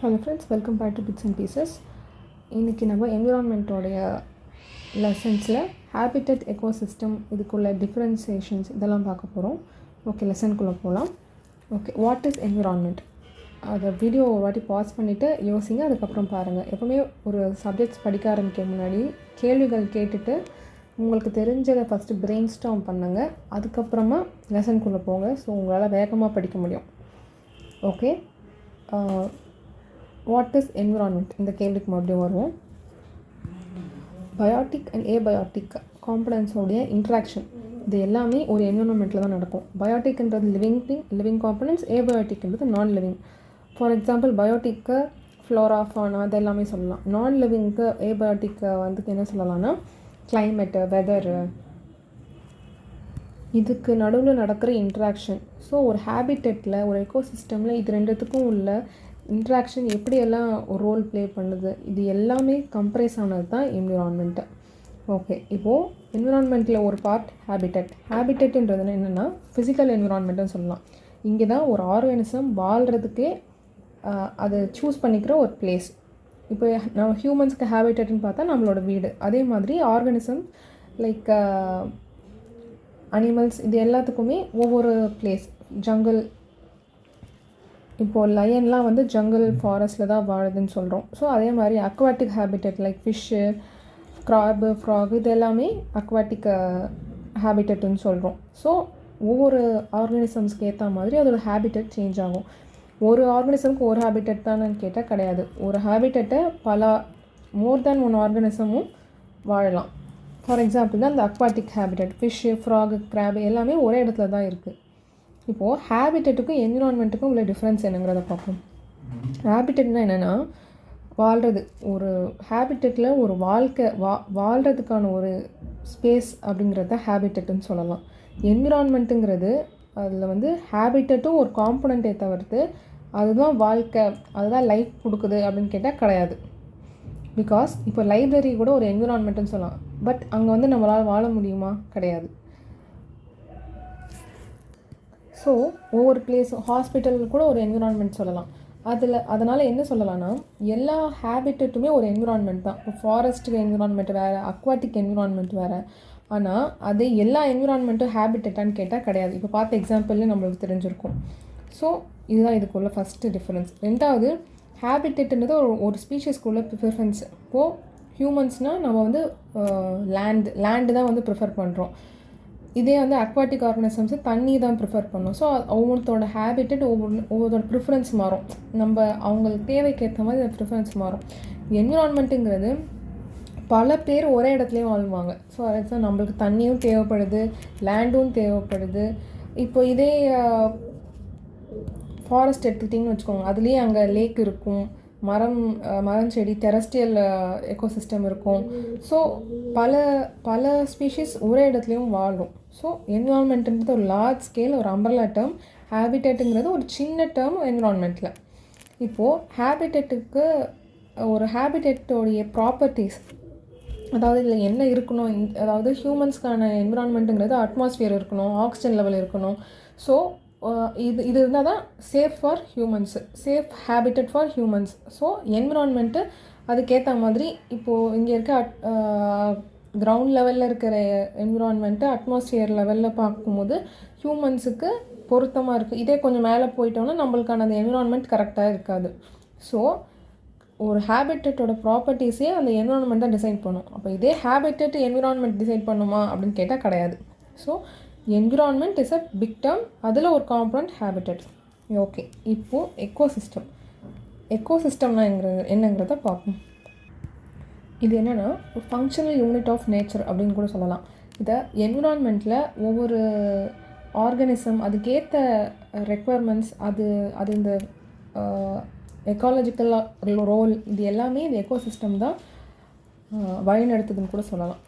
Hello friends, welcome back to bits and pieces. இன்றைக்கி நம்ம என்விரான்மெண்ட்டோடைய லெசன்ஸில் habitat ecosystem இதுக்குள்ள டிஃப்ரென்சியேஷன்ஸ் இதெல்லாம் பார்க்க போகிறோம். ஓகே, லெசனுக்குள்ளே போகலாம். Okay, what is environment? அதை வீடியோ ஒரு வாட்டி பாஸ் பண்ணிவிட்டு யோசிங்க, அதுக்கப்புறம் பாருங்கள். எப்போவுமே ஒரு சப்ஜெக்ட்ஸ் படிக்க ஆரம்பிக்க முன்னாடி கேள்விகள் கேட்டுட்டு உங்களுக்கு தெரிஞ்சதை ஃபஸ்ட்டு பிரெயின் ஸ்டார்ம் பண்ணுங்கள், அதுக்கப்புறமா லெசனுக்குள்ளே போங்க. ஸோ உங்களால் வேகமாக படிக்க முடியும். Okay, what is environment? இந்த கேள்விக்கு மறுபடியும் வருவோம். பயோட்டிக் அண்ட் ஏபயோட்டிக் காம்பனன்ட்ஸோடைய இன்ட்ராக்ஷன் இது எல்லாமே ஒரு என்விரான்மெண்ட்டில் தான் நடக்கும். பயோட்டிக்ன்றது லிவிங் காம்பனன்ட்ஸ், ஏபயோட்டிக்ன்றது non living. For example, biotic flora, fauna அது எல்லாமே சொல்லலாம். நான் லிவிங்க்கு ஏபயோட்டிக்கு என்ன சொல்லலாம்னா கிளைமேட்டு, வெதரு, இதுக்கு நடுவில் நடக்கிற இன்ட்ராக்ஷன். ஸோ ஒரு ஹேபிட்டட்டில், ஒரு எக்கோசிஸ்டமில் இது ரெண்டுத்துக்கும் உள்ள இன்ட்ராக்ஷன் எப்படியெல்லாம் ஒரு ரோல் ப்ளே பண்ணுது, இது எல்லாமே கம்ப்ரைஸ் ஆனது தான் என்விரான்மெண்ட்டு. ஓகே, இப்போது என்விரான்மெண்ட்டில் ஒரு பார்ட் ஹேபிட்டட்ன்றது என்னென்னா ஃபிசிக்கல் என்விரான்மெண்ட்டுன்னு சொல்லலாம். இங்கே தான் ஒரு ஆர்கானிசம் வாழ்கிறதுக்கே அதை சூஸ் பண்ணிக்கிற ஒரு பிளேஸ். இப்போ நம்ம ஹியூமன்ஸ்க்கு ஹேபிட்டட்னு பார்த்தா நம்மளோட வீடு. அதே மாதிரி ஆர்கானிசம் லைக் அனிமல்ஸ் இது எல்லாத்துக்குமே ஒவ்வொரு பிளேஸ். ஜங்கிள், இப்போது லயன்லாம் ஜங்கிள் ஃபாரஸ்ட்டில் தான் வாழுதுன்னு சொல்கிறோம். ஸோ அதே மாதிரி aquatic habitat like fish, crab, frock இது எல்லாமே அக்வாட்டிக் ஹேபிட்டட்னு சொல்கிறோம். ஸோ ஒவ்வொரு ஆர்கானிசம்ஸ்க்கு ஏற்ற மாதிரி அதோட ஹேபிட்டட் சேஞ்ச் ஆகும். ஒரு ஆர்கானிசம்க்கு ஒரு ஹேபிட்டட் தானு கேட்டால் கிடையாது. ஒரு ஹேபிட்டட்டை மோர் தேன் ஒன் ஆர்கானிசமும் வாழலாம். ஃபார் எக்ஸாம்பிள் தான் இந்த aquatic habitat, fish, frock, crab எல்லாமே ஒரே இடத்துல தான் இருக்குது. இப்போது ஹேபிட்டட்டுக்கும் என்விரான்மெண்ட்டுக்கும் உள்ள டிஃப்ரென்ஸ் என்னங்கிறத பார்ப்போம். ஹேபிட்டட்னால் என்னென்னா வாழ்கிறது. ஒரு ஹேபிட்டட்டில் ஒரு வாழ்க்கை வாழ்கிறதுக்கான ஒரு ஸ்பேஸ் அப்படிங்கிறத ஹேபிட்டட்டுன்னு சொல்லலாம். என்விரான்மெண்ட்டுங்கிறது அதில் ஹேபிட்டட்டும் ஒரு காம்பனண்ட்டை தவிர்த்து அதுதான் வாழ்க்கை, அதுதான் லைஃப் கொடுக்குது அப்படின்னு கேட்டால் கிடையாது. பிகாஸ் இப்போ லைப்ரரி கூட ஒரு என்விரான்மெண்ட்டுன்னு சொல்லலாம். பட் அங்கே நம்மளால் வாழ முடியுமா? கிடையாது. ஸோ ஒவ்வொரு பிளேஸும், ஹாஸ்பிட்டல் கூட ஒரு என்விரான்மெண்ட் சொல்லலாம். அதனால் என்ன சொல்லலாம்னா எல்லா ஹேபிட்டட்டுமே ஒரு என்விரான்மெண்ட் தான். இப்போ ஃபாரஸ்ட்டுக்கு என்விரான்மெண்ட் வேறு, அக்வாட்டிக் என்விரான்மெண்ட் வேறு. ஆனால் அது எல்லா என்விரான்மெண்ட்டும் ஹேபிட்டட்டான்னு கேட்டால் கிடையாது. இப்போ பார்த்த எக்ஸாம்பிள்லேயே நம்மளுக்கு தெரிஞ்சிருக்கும். ஸோ இதுதான் இதுக்குள்ள ஃபஸ்ட்டு டிஃப்ரென்ஸ். ரெண்டாவது, ஹேபிட்டட்ன்றது ஒரு ஸ்பீஷஸ்க்குள்ள ப்ரிஃபரன்ஸ். இப்போது ஹியூமன்ஸ்னால் நம்ம லேண்டு தான் ப்ரிஃபர் பண்ணுறோம். இதே அக்வாட்டிக் ஆர்கனிசம்ஸு தண்ணி தான் ப்ரிஃபர் பண்ணோம். ஸோ ஒவ்வொருத்தோட ஹேபிட்டட் ஒவ்வொருத்தோட ப்ரிஃபரன்ஸ் மாறும். அவங்களுக்கு தேவைக்கேற்ற மாதிரி அந்த ப்ரிஃபரன்ஸ் மாறும். என்விரான்மெண்ட்டுங்கிறது பல பேர் ஒரே இடத்துலையும் வாழ்வாங்க. ஸோ அதுதான் நம்மளுக்கு தண்ணியும் தேவைப்படுது, லேண்டும் தேவைப்படுது. இப்போ இதே ஃபாரஸ்ட் எடுத்துக்கிட்டிங்கன்னு வச்சுக்கோங்க, அதுலேயே அங்கே லேக் இருக்கும், மரம் செடி, டெரஸ்ட்ரியல் எக்கோசிஸ்டம் இருக்கும். ஸோ பல ஸ்பீஷீஸ் ஒரே இடத்துலையும் வாழும். ஸோ என்விரான்மெண்ட்டுன்றது ஒரு லார்ஜ் ஸ்கேல், ஒரு அம்பர்லா டேர்ம். ஹேபிட்டட்டுங்கிறது ஒரு சின்ன டேர்ம் என்விரான்மெண்ட்டில். இப்போது ஹேபிட்டட்டுக்கு ஒரு ஹேபிட்டட்டோடைய ப்ராப்பர்ட்டிஸ், அதாவது இதில் என்ன இருக்கணும், அதாவது ஹியூமன்ஸ்க்கான என்விரான்மெண்ட்டுங்கிறது அட்மாஸ்ஃபியர் இருக்கணும், ஆக்சிஜன் லெவல் இருக்கணும். ஸோ இது இருந்தால் தான் safe for humans, safe habitat for humans. So environment அதுக்கேற்ற மாதிரி இப்போது இங்கே இருக்க கிரவுண்ட் லெவலில் இருக்கிற என்விரான்மெண்ட்டு அட்மாஸ்ஃபியர் லெவலில் பார்க்கும்போது ஹியூமன்ஸுக்கு பொருத்தமாக இருக்குது. இதே கொஞ்சம் மேலே போயிட்டோன்னா நம்மளுக்கான அந்த என்விரான்மெண்ட் கரெக்டாக இருக்காது. ஸோ ஒரு ஹேபிட்டட்டோட ப்ராப்பர்ட்டிஸே அந்த என்விரான்மெண்ட் தான் டிசைட் பண்ணும். அப்போ இதே ஹேபிட்டட் என்விரான்மெண்ட் டிசைட் பண்ணுமா அப்படின்னு கேட்டால் கிடையாது. So environment is a big term, அதில் ஒரு காம்பனண்ட் ஹேபிட்டட். ஓகே, இப்போது எக்கோசிஸ்டம்னா என்னங்கிறத பார்ப்போம். இது என்னென்னா ஒரு ஃபங்க்ஷனல் யூனிட் ஆஃப் நேச்சர் அப்படின்னு கூட சொல்லலாம். இதை என்விரான்மெண்ட்டில் ஒவ்வொரு ஆர்கானிசம் அதுக்கேற்ற ரெக்குவயர்மெண்ட்ஸ், அது இந்த எக்காலஜிக்கல் ரோல், இது எல்லாமே இந்த எக்கோசிஸ்டம் தான் வழிநடத்துதுன்னு கூட சொல்லலாம்.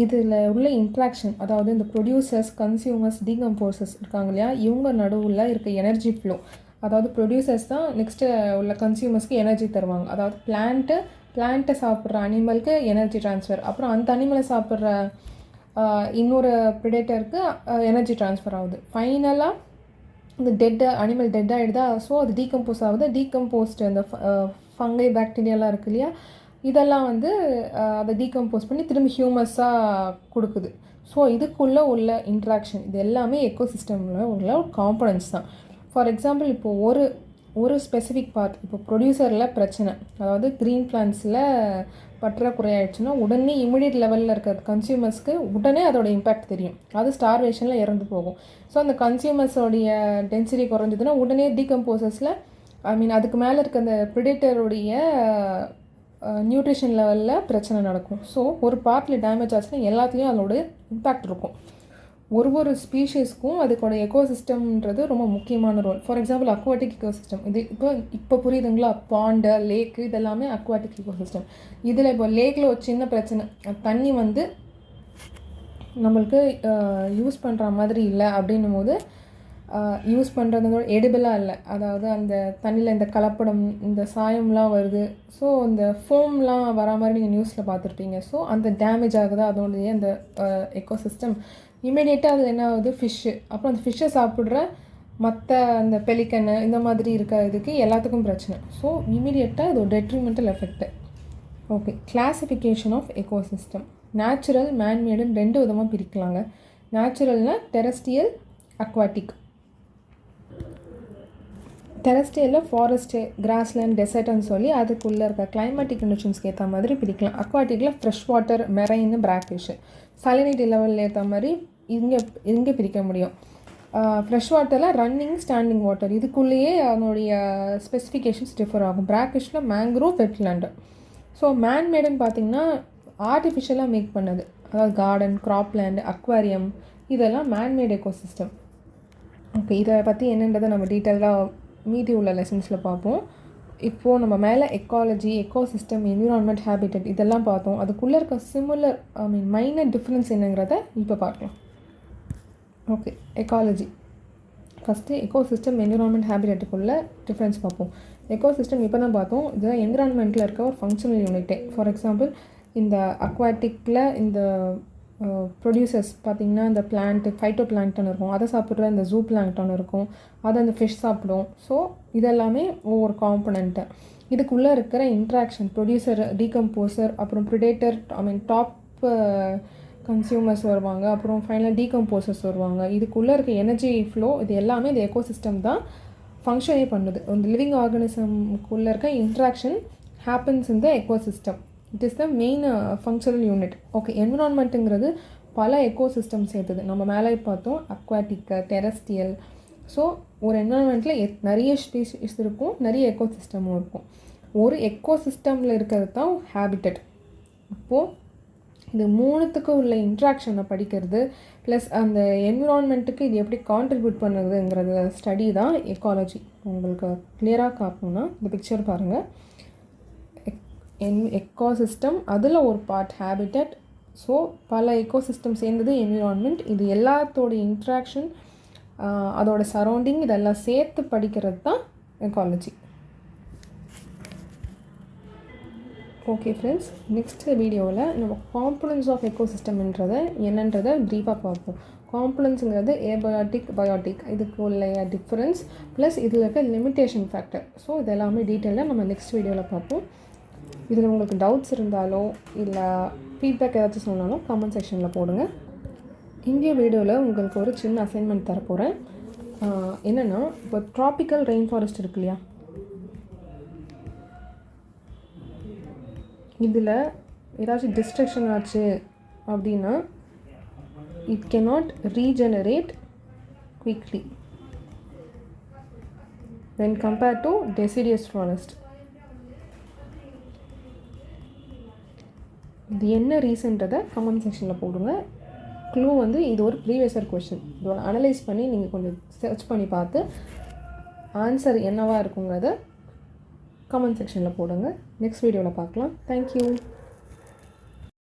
இதில் உள்ள இன்ட்ராக்ஷன், அதாவது இந்த ப்ரொடியூசர்ஸ், கன்சியூமர்ஸ், டீகம்போசர்ஸ் இருக்காங்க இல்லையா, இவங்க நடுவில் இருக்க எனர்ஜி ஃப்ளோ. அதாவது ப்ரொடியூசர்ஸ் தான் நெக்ஸ்ட்டு உள்ள கன்சியூமர்ஸ்க்கு எனர்ஜி தருவாங்க. அதாவது பிளான்ட்டை சாப்பிட்ற அனிமலுக்கு எனர்ஜி ட்ரான்ஸ்ஃபர், அப்புறம் அந்த அனிமலை சாப்பிட்ற இன்னொரு ப்ரிடேட்டருக்கு எனர்ஜி ட்ரான்ஸ்ஃபர் ஆகுது. ஃபைனலாக இந்த அனிமல் டெட் ஆகிடுதா, ஸோ அது டீகம்போஸ் ஆகுது. டீகம்போஸ்ட் அந்த ஃபங்கை பாக்டீரியாலாம் இருக்குது இல்லையா, இதெல்லாம் வந்து அதை டீகம்போஸ் பண்ணி திரும்பி ஹியூமஸாக கொடுக்குது. ஸோ இதுக்குள்ளே உள்ள இன்ட்ராக்ஷன் இது எல்லாமே எக்கோசிஸ்டமில் உள்ள காம்பனன்ட்ஸ் தான். ஃபார் எக்ஸாம்பிள் இப்போது ஒரு ஸ்பெசிஃபிக் பார்ட், இப்போ ப்ரொடியூசரில் பிரச்சனை, அதாவது க்ரீன் பிளான்ட்ஸில் பற்றாக்குறை ஆகிடுச்சுன்னா உடனே இமிடியட் லெவலில் இருக்கிற கன்சியூமர்ஸ்க்கு உடனே அதோட இம்பேக்ட் தெரியும். அது ஸ்டார்வேஷனில் இறந்து போகும். ஸோ அந்த கன்சியூமர்ஸோடைய டென்சிட்டி குறைஞ்சதுன்னா உடனே டீகம்போசஸில் அதுக்கு மேலே இருக்க அந்த ப்ரிடேட்டருடைய நியூட்ரிஷன் லெவலில் பிரச்சனை நடக்கும். ஸோ ஒரு பார்ட்டில் டேமேஜ் ஆச்சுன்னா எல்லாத்துலேயும் அதோட இம்பேக்ட் இருக்கும். ஒரு ஸ்பீஷீஸ்க்கும் அதுக்கோட எக்கோசிஸ்டம்ன்றது ரொம்ப முக்கியமான role. For example aquatic ecosystem, இது இப்போ புரியுதுங்களா? பாண்டு, லேக்கு இதெல்லாமே அக்வாட்டிக் எக்கோசிஸ்டம். இதில் இப்போ லேக்கில் ஒரு சின்ன பிரச்சனை, தண்ணி வந்து நம்மளுக்கு யூஸ் பண்ணுற மாதிரி இல்லை அப்படின்னும் போது, யூஸ் பண்ணுறதோட எடிபிளாக இல்லை, அதாவது அந்த தண்ணியில் இந்த கலப்படம், இந்த சாயம்லாம் வருது. ஸோ இந்த ஃபோம்லாம் வரா மாதிரி நீங்கள் நியூஸில் பார்த்துருப்பீங்க. ஸோ அந்த டேமேஜ் ஆகுது அதோடைய அந்த எக்கோசிஸ்டம். இமீடியட்டாக அது என்ன ஆகுது, ஃபிஷ்ஷு, அப்புறம் அந்த ஃபிஷ்ஷை சாப்பிட்ற மற்ற அந்த பெலிக்கன்னு இந்த மாதிரி இருக்கிறதுக்கு எல்லாத்துக்கும் பிரச்சனை. ஸோ இமீடியட்டாக இது ஒரு detrimental effect. Okay, classification of ecosystem. Natural, மேன்மேடுன்னு 2 விதமாக பிரிக்கலாங்க. நேச்சுரல்னால் டெரஸ்ட்ரியல், அக்வாட்டிக். டெரஸ்ட்ரியலில் ஃபாரஸ்ட்டு, கிராஸ்லேண்ட், டெசர்ட்னு சொல்லி அதுக்குள்ளே இருக்க கிளைமேட்டிக் கண்டிஷன்ஸ்க்கு ஏற்ற மாதிரி பிரிக்கலாம். அக்வாட்டிக்கில் fresh water, marine, brackish. Salinity லெவலில் ஏற்ற மாதிரி இங்கே பிரிக்க முடியும். ஃப்ரெஷ் வாட்டரில் ரன்னிங், ஸ்டாண்டிங் வாட்டர், இதுக்குள்ளேயே அதனுடைய ஸ்பெசிஃபிகேஷன்ஸ் டிஃபர் ஆகும். பிராக்ஃபிஷில் மேங்க்ரோவ், வெட்லேண்டு. ஸோ மேன்மேடுன்னு பார்த்திங்கன்னா ஆர்டிஃபிஷியலாக மேக் பண்ணது, அதாவது கார்டன், கிராப்லேண்ட், அக்வாரியம், இதெல்லாம் மேன்மேட் எக்கோசிஸ்டம். ஓகே, இதை பற்றி என்னன்றதை நம்ம டீட்டெயிலாக மீதி உள்ள லெசன்ஸில் பார்ப்போம். இப்போது நம்ம மேலே எக்காலஜி, எக்கோசிஸ்டம், என்விரான்மெண்ட், ஹேபிட்டட் இதெல்லாம் பார்த்தோம். அதுக்குள்ளே இருக்க சிமிலர் மைனர் டிஃப்ரென்ஸ் என்னங்கிறத இப்போ பார்க்கலாம். Okay, ecology. First ecosystem, environment, ஹேபிட்டட்டுக்குள்ளே டிஃப்ரென்ஸ் பார்ப்போம். எக்கோசிஸ்டம் இப்போ தான் பார்த்தோம், இதுதான் என்விரான்மெண்ட்டில் இருக்க ஒரு ஃபங்க்ஷனல் யூனிட்டே. ஃபார் எக்ஸாம்பிள் இந்த அக்வாட்டிக்கில் இந்த ப்ரொடியூசர்ஸ் பார்த்திங்கன்னா இந்த பிளான்ட்டு, ஃபைட்டோ பிளான்டன் இருக்கும், அதை சாப்பிட்ற இந்த ஜூ பிளான்டன் இருக்கும், அதை அந்த ஃபிஷ் சாப்பிடும். ஸோ இதெல்லாமே ஒவ்வொரு காம்பனண்ட்டு. இதுக்குள்ளே இருக்கிற இன்ட்ராக்ஷன், ப்ரொடியூசர், டீகம்போசர், அப்புறம் ப்ரிடேட்டர், டாப் கன்சியூமர்ஸ் வருவாங்க, அப்புறம் ஃபைனல் டீகம்போசர்ஸ் வருவாங்க. இதுக்குள்ளே இருக்க எனர்ஜி ஃப்ளோ, இது எல்லாமே இந்த எக்கோசிஸ்டம் தான் ஃபங்க்ஷனே பண்ணுது. இந்த லிவிங் ஆர்கனிசம்குள்ளே இருக்க interaction happens in the ecosystem. It is the main functional unit. Okay, என்விரான்மெண்ட்டுங்கிறது பல எக்கோசிஸ்டம் சேர்த்துது. நம்ம மேலே பார்த்தோம் அக்வாட்டிக், டெரஸ்ட்ரியல். ஸோ ஒரு என்விரான்மெண்ட்டில் நிறைய ஸ்பீஷீஸ் இருக்கும், நிறைய எக்கோசிஸ்டமும் இருக்கும். ஒரு எக்கோசிஸ்டமில் இருக்கிறது தான் ஹேபிட்டட். இப்போது இது 3த்துக்கு உள்ள இன்ட்ராக்ஷனை படிக்கிறது ப்ளஸ் அந்த என்விரான்மெண்ட்டுக்கு இது எப்படி கான்ட்ரிபியூட் பண்ணுறதுங்கிறது ஸ்டடி தான் எக்காலஜி. உங்களுக்கு கிளியராக காட்டணுன்னா இந்த பிக்சர் பாருங்கள். எக்கோசிஸ்டம், அதில் ஒரு பார்ட் ஹேபிட்டட். ஸோ பல எக்கோசிஸ்டம் சேர்ந்தது என்விரான்மெண்ட். இது எல்லாத்தோட இன்ட்ராக்ஷன், அதோட சரௌண்டிங், இதெல்லாம் சேர்த்து படிக்கிறது தான் எக்காலஜி. ஓகே ஃப்ரெண்ட்ஸ், நெக்ஸ்ட் வீடியோவில் நம்ம காம்பனன்ட்ஸ் ஆஃப் எக்கோசிஸ்டம்ன்றதை என்னன்றதை ப்ரீஃபாக பார்ப்போம். காம்பனன்ட்ஸுங்கிறது ஏபயாட்டிக், பயோட்டிக், இதுக்கு உள்ள டிஃப்ரென்ஸ் ப்ளஸ் இதில் இருக்க லிமிட்டேஷன் ஃபேக்டர். ஸோ இது எல்லாமே டீட்டெயிலாக நம்ம நெக்ஸ்ட் வீடியோவில் பார்ப்போம். இதில் உங்களுக்கு டவுட்ஸ் இருந்தாலோ இல்லை ஃபீட்பேக் ஏதாச்சும் சொன்னாலும் கமெண்ட் செக்ஷனில் போடுங்க. இந்த வீடியோவில் உங்களுக்கு ஒரு சின்ன அசைன்மெண்ட் தரப்போகிறேன். என்னென்னா, இப்போ ட்ராபிக்கல் ரெயின் ஃபாரஸ்ட் இருக்கு இல்லையா, இதில் ஏதாச்சும் டிஸ்ட்ரக்ஷன் ஆச்சு அப்படின்னா it cannot regenerate quickly when compared to deciduous forest. இது என்ன ரீசன்றதை கமெண்ட் செக்ஷனில் போடுங்க. க்ளூ வந்து இது ஒரு ப்ரீவியஸ் இயர் கொஸ்டின், இதோட அனலைஸ் பண்ணி நீங்கள் கொஞ்சம் சர்ச் பண்ணி பார்த்து ஆன்சர் என்னவாக இருக்குங்கிறத கமெண்ட் செக்ஷனில் போடுங்க. நெக்ஸ்ட் வீடியோவில் பார்க்கலாம். தேங்க்யூ.